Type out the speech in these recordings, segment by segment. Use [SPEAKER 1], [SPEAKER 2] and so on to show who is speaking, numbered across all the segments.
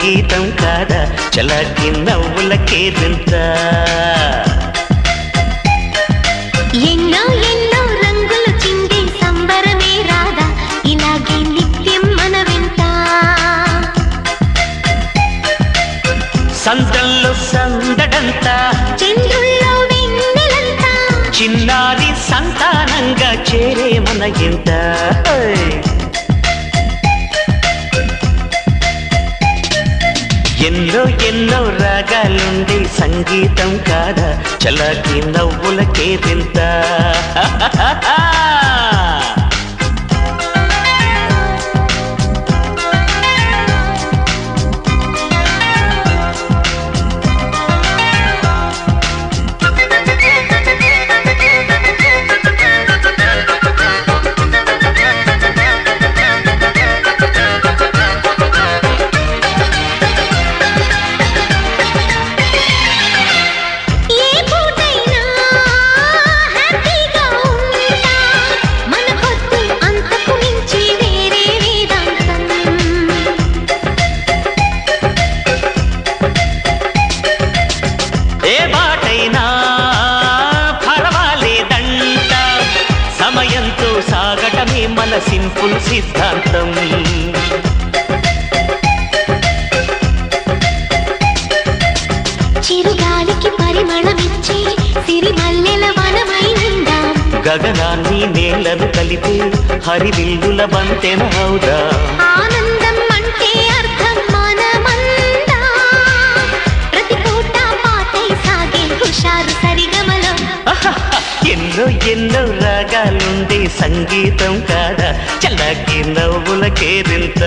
[SPEAKER 1] సంగీతం కాదా చలాకి నవ్వులకే దింత
[SPEAKER 2] ఎన్నో ఎన్నో రంగులు చిందే సంబరమే రాదా ఇలాగే నిత్యం మన వెంట
[SPEAKER 1] సందల్లో సందడంతా
[SPEAKER 2] చంద్రుల్లో వెన్నెలంతా
[SPEAKER 1] చిన్నారి సంతానంగా చేరే మన ఇంట ఎన్నో ఎన్నో రాగాలుండే సంగీతం కాదా చలాకి నవ్వులకే దింత సాగటమే మన సింపుల్ సిద్ధాంతం
[SPEAKER 2] చిరుగాలికి పరిమళమిచ్చే సిరిమల్లెల వనమై నిందాం
[SPEAKER 1] గగనాన్ని నేలను కలిపే హరివిల్లుల బంతెన హౌదా
[SPEAKER 2] ఆనందం అంటే అర్థం మనమందా ప్రతి పూట పాటై సాగే హుషారు సరిగమలో
[SPEAKER 1] ఎన్నో ఎన్నో రాగాలుండే సంగీతం కాదా చల్లకి నవ్వులకే దింత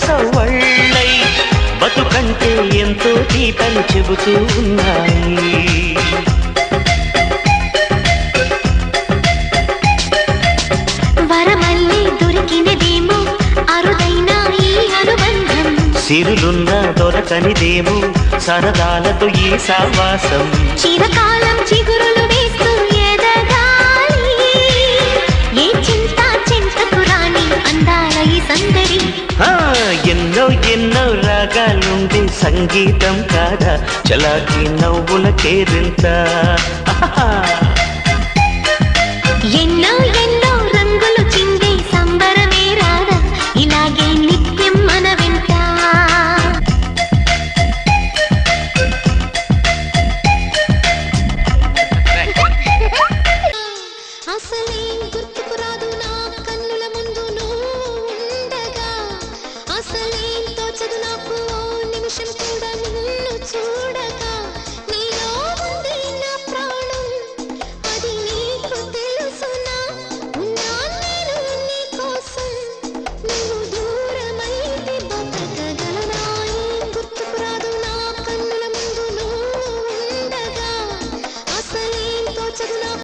[SPEAKER 1] సవ్వళ్ళై బతుకంటే ఎంతో తీపని చెబుతూ ఉన్నాయి
[SPEAKER 2] వరమల్లి దొరికినదేమో అరుదైన ఈ అనుబంధం
[SPEAKER 1] సిరులున్నా దొరకనిదేమో సరదాలతో ఈ సావాసం
[SPEAKER 2] చిరకాలం చిగురులు వేస్తూ ఎదగాలి ఏ చింత చింతకు రాని అందాల ఈ సందడి
[SPEAKER 1] ఎన్నో ఎన్నో రాగాలుండే సంగీతం కాదా చలాకి నవ్వులకే దింత
[SPEAKER 2] ఎన్నో